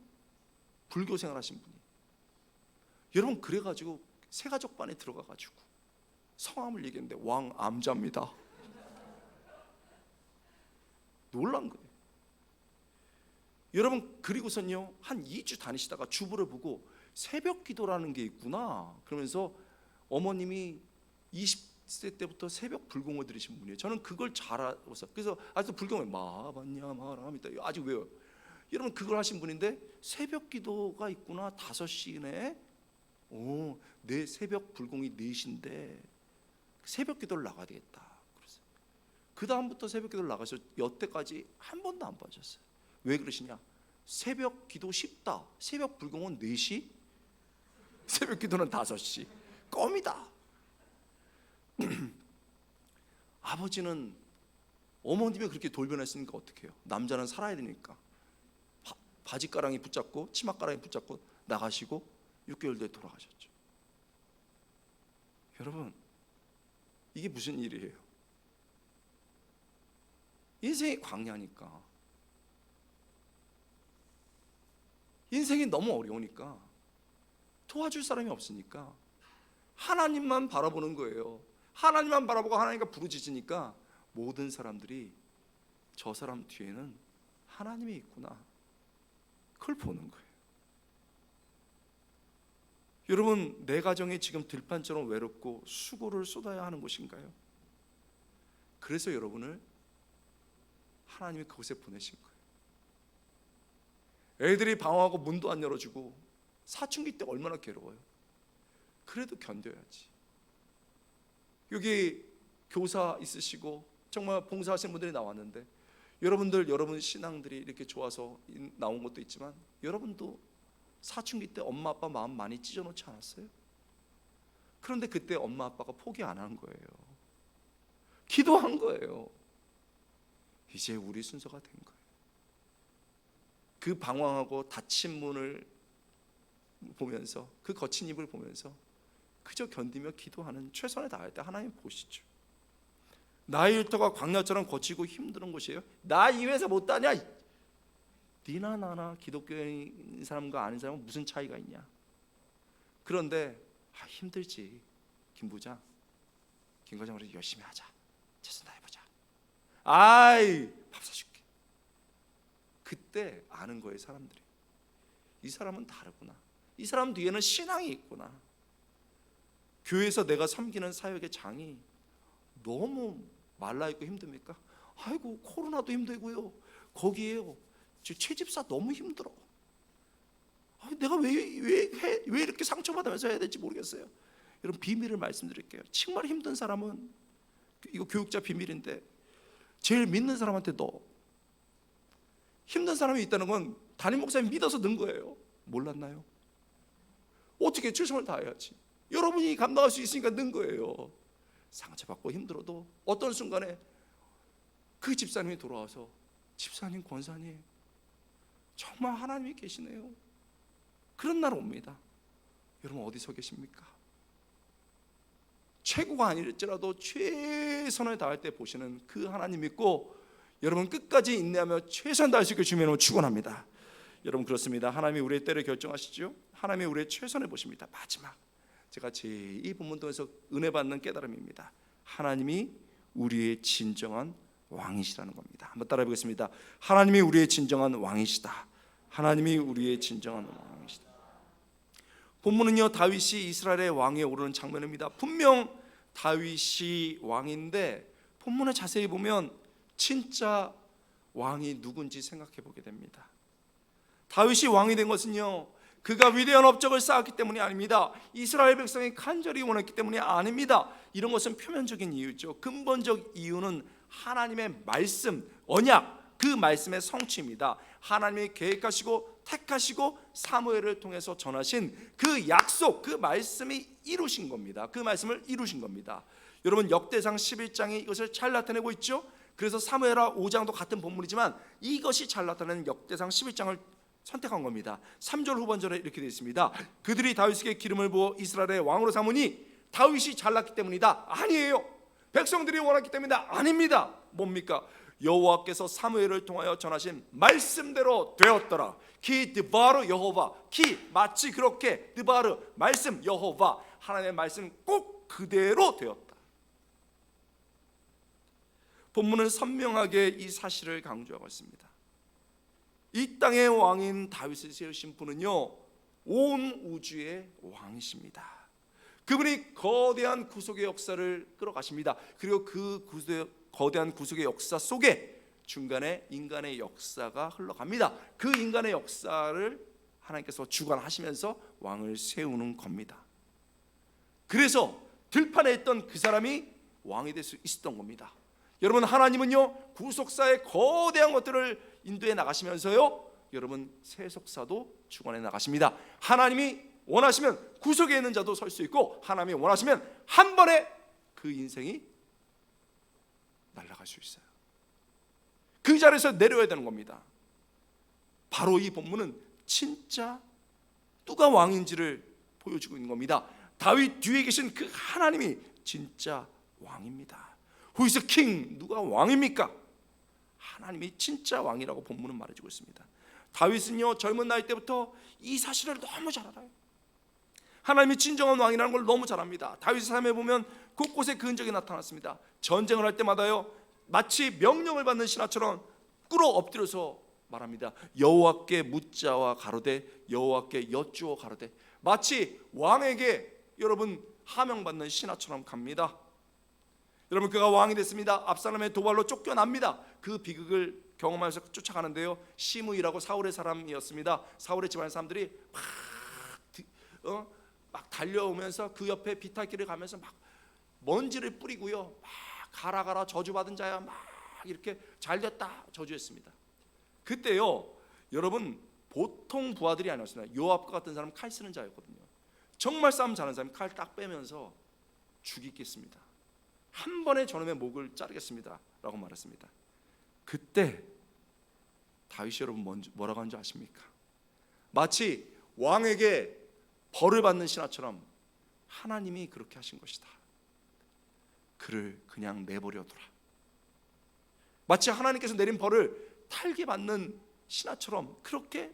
불교 생활하신 분이, 여러분, 그래가지고 새가족반에 들어가가지고 성함을 얘기했는데 왕암자입니다. 놀란 거예요. 여러분, 그리고선요 한 2주 다니시다가 주부를 보고 새벽 기도라는 게 있구나 그러면서 어머님이 20세 때부터 새벽 불공을 들으신 분이에요. 저는 그걸 잘 알아서, 그래서 아직도 불공에 마반냐 마람이다 아직 외워요. 여러분, 그걸 하신 분인데 새벽 기도가 있구나. 5시네. 오, 내 새벽 불공이 4시인데 새벽 기도를 나가야 되겠다. 그래서 그 다음부터 새벽 기도를 나가서 여태까지 한 번도 안 빠졌어요. 왜 그러시냐? 새벽 기도 쉽다. 새벽 불공은 4시, 새벽 기도는 5시. 껌이다. 아버지는 어머님이 그렇게 돌변했으니까 어떻게 해요? 남자는 살아야 되니까 바지가랑이 붙잡고 치마가랑이 붙잡고 나가시고 6개월 뒤에 돌아가셨죠. 여러분, 이게 무슨 일이에요? 인생이 광야니까, 인생이 너무 어려우니까, 도와줄 사람이 없으니까 하나님만 바라보는 거예요. 하나님만 바라보고 하나님과 부르짖으니까 모든 사람들이 저 사람 뒤에는 하나님이 있구나, 그걸 보는 거예요. 여러분, 내 가정이 지금 들판처럼 외롭고 수고를 쏟아야 하는 곳인가요? 그래서 여러분을 하나님이 그곳에 보내신 거예요. 애들이 방황하고 문도 안 열어주고 사춘기 때 얼마나 괴로워요. 그래도 견뎌야지. 여기 교사 있으시고 정말 봉사하시는 분들이 나왔는데, 여러분 신앙들이 이렇게 좋아서 나온 것도 있지만 여러분도 사춘기 때 엄마 아빠 마음 많이 찢어놓지 않았어요? 그런데 그때 엄마 아빠가 포기 안 한 거예요. 기도한 거예요. 이제 우리 순서가 된 거예요. 그 방황하고 닫힌 문을 보면서, 그 거친 입을 보면서 그저 견디며 기도하는, 최선을 다할 때 하나님 보시죠. 나의 일터가 광야처럼 거치고 힘든 곳이에요. 나 이외에서 못 다냐? 니나 나나 기독교인 사람과 아닌 사람은 무슨 차이가 있냐? 그런데 힘들지. 김 부장, 김 과장, 우리 열심히 하자. 최선 다해보자. 아이, 밥 사줄게. 그때 아는 거예요, 사람들이. 이 사람은 다르구나. 이 사람 뒤에는 신앙이 있구나. 교회에서 내가 섬기는 사역의 장이 너무 말라있고 힘듭니까? 아이고, 코로나도 힘들고요. 거기에요, 채집사 너무 힘들어. 내가 왜 이렇게 상처받으면서 해야 될지 모르겠어요. 여러분, 비밀을 말씀드릴게요. 정말 힘든 사람은, 이거 교육자 비밀인데, 제일 믿는 사람한테 넣어. 힘든 사람이 있다는 건 담임 목사님 믿어서 넣은 거예요. 몰랐나요? 어떻게 최선을 다해야지. 여러분이 감당할 수 있으니까 넣은 거예요. 상처받고 힘들어도 어떤 순간에 그 집사님이 돌아와서, 집사님, 권사님, 정말 하나님이 계시네요. 그런 날 옵니다. 여러분, 어디 서 계십니까? 최고가 아닐지라도 최선을 다할 때 보시는 그 하나님 믿고 여러분 끝까지 인내하며 최선 다할 수 있게 주님으로 축원합니다. 여러분 그렇습니다. 하나님이 우리의 때를 결정하시죠. 하나님이 우리의 최선을 보십니다. 마지막 제가 이 본문 통해서 은혜 받는 깨달음입니다. 하나님이 우리의 진정한 왕이시라는 겁니다. 한번 따라해 보겠습니다. 하나님이 우리의 진정한 왕이시다. 하나님이 우리의 진정한 왕이시다. 본문은요, 다윗이 이스라엘의 왕에 오르는 장면입니다. 분명 다윗이 왕인데 본문을 자세히 보면 진짜 왕이 누군지 생각해 보게 됩니다. 다윗이 왕이 된 것은요, 그가 위대한 업적을 쌓았기 때문이 아닙니다. 이스라엘 백성이 간절히 원했기 때문이 아닙니다. 이런 것은 표면적인 이유죠. 근본적 이유는 하나님의 말씀, 언약, 그 말씀의 성취입니다. 하나님이 계획하시고 택하시고 사무엘을 통해서 전하신 그 약속, 그 말씀이 이루신 겁니다. 그 말씀을 이루신 겁니다. 여러분 역대상 11장이 이것을 잘 나타내고 있죠. 그래서 사무엘하 5장도 같은 본문이지만 이것이 잘 나타내는 역대상 11장을 선택한 겁니다. 3절 후반절에 이렇게 되어 있습니다. 그들이 다윗에게 기름을 부어 이스라엘의 왕으로 삼으니 다윗이 잘났기 때문이다. 아니에요. 백성들이 원했기 때문이다. 아닙니다. 뭡니까? 여호와께서 사무엘을 통하여 전하신 말씀대로 되었더라. 키 드바르 여호와, 키 마치 그렇게, 드바르 말씀, 여호와 하나님의 말씀 꼭 그대로 되었다. 본문은 선명하게 이 사실을 강조하고 있습니다. 이 땅의 왕인 다윗을 세우신 분은요, 온 우주의 왕이십니다. 그분이 거대한 구속의 역사를 끌어가십니다. 그리고 그 거대한 구속의 역사 속에 중간에 인간의 역사가 흘러갑니다. 그 인간의 역사를 하나님께서 주관하시면서 왕을 세우는 겁니다. 그래서 들판에 있던 그 사람이 왕이 될 수 있었던 겁니다. 여러분, 하나님은요, 구속사의 거대한 것들을 인도해 나가시면서요, 여러분 세속사도 주관해 나가십니다. 하나님이 원하시면 구속에 있는 자도 설 수 있고, 하나님이 원하시면 한 번에 그 인생이 날아갈 수 있어요. 그 자리에서 내려야 되는 겁니다. 바로 이 본문은 진짜 누가 왕인지를 보여주고 있는 겁니다. 다윗 뒤에 계신 그 하나님이 진짜 왕입니다. Who is king? 누가 왕입니까? 하나님이 진짜 왕이라고 본문은 말해주고 있습니다. 다윗은요, 젊은 나이 때부터 이 사실을 너무 잘 알아요. 하나님이 진정한 왕이라는 걸 너무 잘 압니다. 다윗의 삶에 보면 곳곳에 그 흔적이 나타났습니다. 전쟁을 할 때마다요, 마치 명령을 받는 신하처럼 꿇어 엎드려서 말합니다. 여호와께 묻자와 가로되 여호와께 여쭈어 가로되, 마치 왕에게 여러분 하명받는 신하처럼 갑니다. 여러분, 그가 왕이 됐습니다. 압살롬의 도발로 쫓겨납니다. 그 비극을 경험하면서 쫓아가는데요, 시므이라고 사울의 사람이었습니다. 사울의 집안 사람들이 막 달려오면서 그 옆에 비탈길을 가면서 막 먼지를 뿌리고요, 막 가라 저주받은 자야, 막 이렇게 잘됐다 저주했습니다. 그때요, 여러분 보통 부하들이 아니었습니다. 요압과 같은 사람 칼 쓰는 자였거든요. 정말 싸움 잘하는 사람이 칼 딱 빼면서 죽이겠습니다. 한 번에 저놈의 목을 자르겠습니다 라고 말했습니다. 그때 다윗이 여러분 뭐라고 하는 줄 아십니까? 마치 왕에게 벌을 받는 신하처럼 하나님이 그렇게 하신 것이다. 그를 그냥 내버려두라. 마치 하나님께서 내린 벌을 탈게 받는 신하처럼 그렇게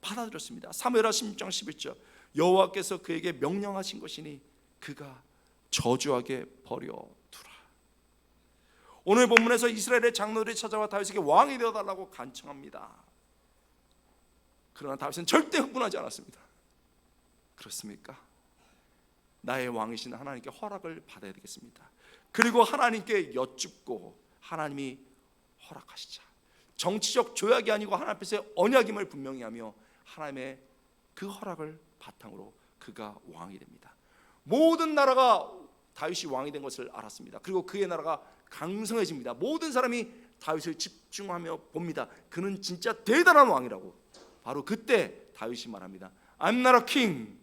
받아들였습니다. 사무엘하 16장 11절, 여호와께서 그에게 명령하신 것이니 그가 저주하게 버려두라. 오늘 본문에서 이스라엘의 장로들이 찾아와 다윗에게 왕이 되어달라고 간청합니다. 그러나 다윗은 절대 흥분하지 않았습니다. 그렇습니까? 나의 왕이신 하나님께 허락을 받아야 되겠습니다. 그리고 하나님께 여쭙고 하나님이 허락하시자. 정치적 조약이 아니고 하나님 앞에서의 언약임을 분명히 하며 하나님의 그 허락을 바탕으로 그가 왕이 됩니다. 모든 나라가 다윗이 왕이 된 것을 알았습니다. 그리고 그의 나라가 강성해집니다. 모든 사람이 다윗을 집중하며 봅니다. 그는 진짜 대단한 왕이라고. 바로 그때 다윗이 말합니다. I'm not a king.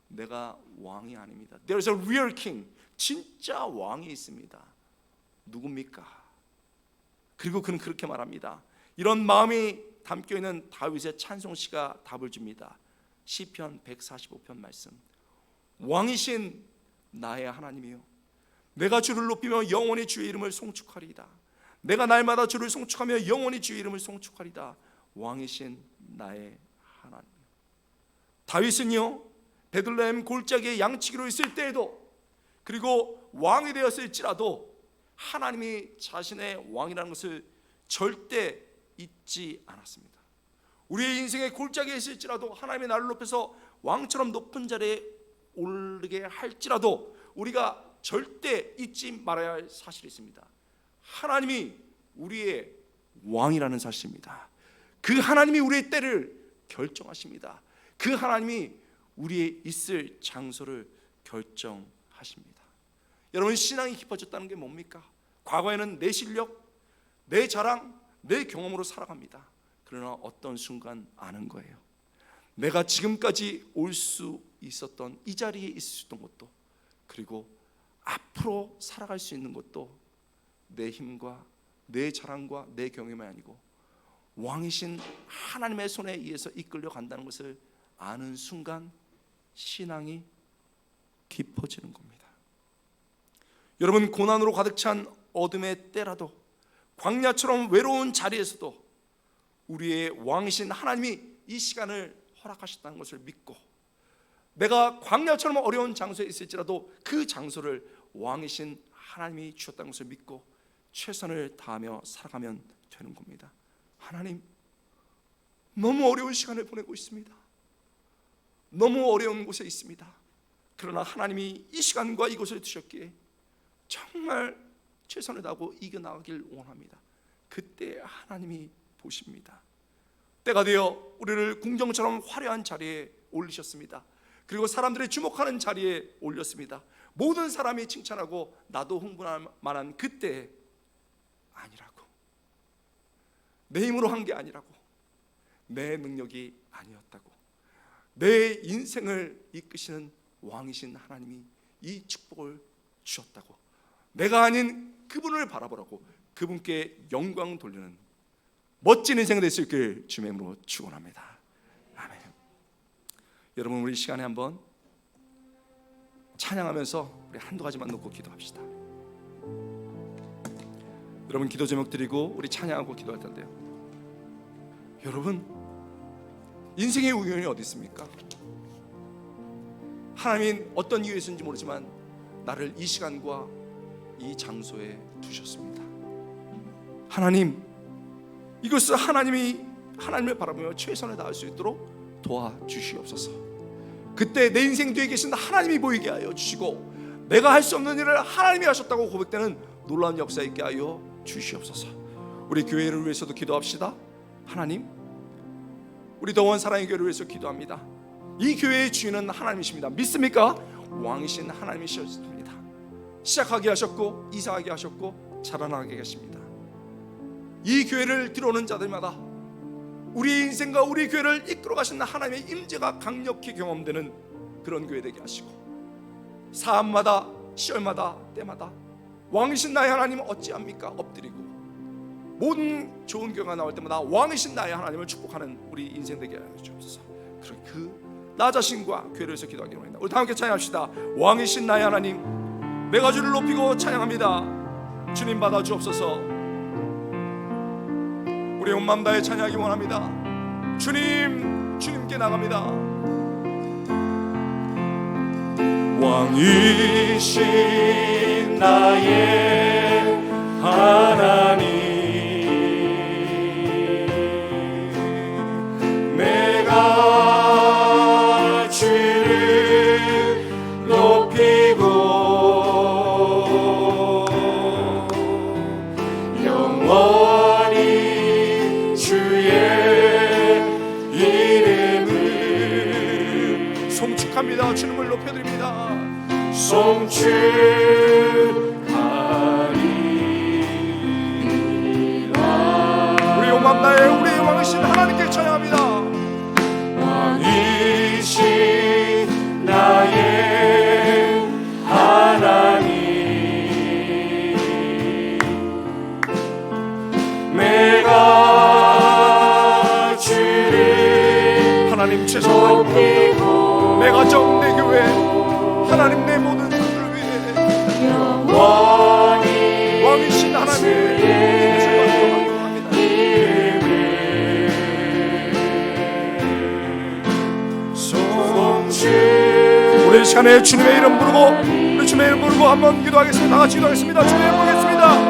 내가 왕이 아닙니다. There is a real king. 진짜 왕이 있습니다. 누굽니까? 그리고 그는 그렇게 말합니다. 이런 마음이 담겨있는 다윗의 찬송시가 답을 줍니다. 시편 145편 말씀. 왕이신 나의 하나님이요, 내가 주를 높이며 영원히 주의 이름을 송축하리이다. 내가 날마다 주를 송축하며 영원히 주의 이름을 송축하리이다. 왕이신 나의 하나님. 다윗은요 베들레헴 골짜기에 양치기로 있을 때에도, 그리고 왕이 되었을지라도 하나님이 자신의 왕이라는 것을 절대 잊지 않았습니다. 우리의 인생의 골짜기에 있을지라도 하나님이 나를 높여서 왕처럼 높은 자리에 오르게 할지라도 우리가 절대 잊지 말아야 할 사실이 있습니다. 하나님이 우리의 왕이라는 사실입니다. 그 하나님이 우리의 때를 결정하십니다. 그 하나님이 우리의 있을 장소를 결정하십니다. 여러분, 신앙이 깊어졌다는 게 뭡니까? 과거에는 내 실력, 내 자랑, 내 경험으로 살아갑니다. 그러나 어떤 순간 아는 거예요. 내가 지금까지 올 수 있었던, 이 자리에 있을 수 있던 것도, 그리고 앞으로 살아갈 수 있는 것도 내 힘과 내 자랑과 내 경험이 아니고 왕이신 하나님의 손에 의해서 이끌려 간다는 것을 아는 순간 신앙이 깊어지는 겁니다. 여러분, 고난으로 가득 찬 어둠의 때라도, 광야처럼 외로운 자리에서도 우리의 왕이신 하나님이 이 시간을 허락하셨다는 것을 믿고, 내가 광야처럼 어려운 장소에 있을지라도 그 장소를 왕이신 하나님이 주셨다는 것을 믿고 최선을 다하며 살아가면 되는 겁니다. 하나님, 너무 어려운 시간을 보내고 있습니다. 너무 어려운 곳에 있습니다. 그러나 하나님이 이 시간과 이곳을 두셨기에 정말 최선을 다하고 이겨나가길 원합니다. 그때 하나님이 보십니다. 때가 되어 우리를 궁정처럼 화려한 자리에 올리셨습니다. 그리고 사람들이 주목하는 자리에 올렸습니다. 모든 사람이 칭찬하고 나도 흥분할 만한 그때 아니라고, 내 힘으로 한 게 아니라고, 내 능력이 아니었다고, 내 인생을 이끄시는 왕이신 하나님이 이 축복을 주셨다고, 내가 아닌 그분을 바라보라고 그분께 영광 돌리는 멋진 인생이 될 수 있길 주님의 이름으로 축원합니다. 아멘. 여러분, 우리 시간에 한번 찬양하면서 우리 한두 가지만 놓고 기도합시다. 여러분, 기도 제목 드리고 우리 찬양하고 기도할 텐데요, 여러분, 인생의 우연이 어디 있습니까? 하나님이 어떤 이유에서인지 모르지만 나를 이 시간과 이 장소에 두셨습니다. 하나님, 이것을 하나님을 바라보며 최선을 다할 수 있도록 도와주시옵소서. 그때 내 인생 뒤에 계신 하나님이 보이게 하여 주시고, 내가 할 수 없는 일을 하나님이 하셨다고 고백되는 놀라운 역사 있게 하여 주시옵소서. 우리 교회를 위해서도 기도합시다. 하나님, 우리 더원 사랑의 교회를 위해서 기도합니다. 이 교회의 주인은 하나님이십니다. 믿습니까? 왕이신 하나님이셨습니다. 시작하게 하셨고 이사하게 하셨고 자라나게 하십니다. 이 교회를 들어오는 자들마다 우리 인생과 우리 교회를 이끌어 가시는 하나님의 임재가 강력히 경험되는 그런 교회 되게 하시고, 사암마다 시절마다 때마다 왕이신 나의 하나님은 어찌합니까? 엎드리고 모든 좋은 교회가 나올 때마다 왕이신 나의 하나님을 축복하는 우리 인생 되게 하여 주옵소서. 그 나 자신과 교회를 위해서 기도하기로 합니다. 우리 다 함께 찬양합시다. 왕이신 나의 하나님, 내가 주를 높이고 찬양합니다. 주님 받아 주옵소서. 우리 온 마음 다해 찬양하기 원합니다. 주님께 나갑니다. 왕이신 나의 하나님, 내가 주를 높이고 영원히 주의 이름을 송축합니다. 주님을 높여드립니다. 송축하리라. 우리 온 마음 다해 우리 왕이신 하나님께 찬양합니다. 왕이신 나의 하나님, 내가 주를 하나님 최선을 다하고 내 가정, 내 교회, 하나님 내 모든 사람들을 위해 영원히 왕이신 하나님의 오늘 이 시간에 주님의 이름 부르고 우리 주님의 이름 부르고 한번 기도하겠습니다. 다 같이 기도하겠습니다. 주님의 이름 부르겠습니다.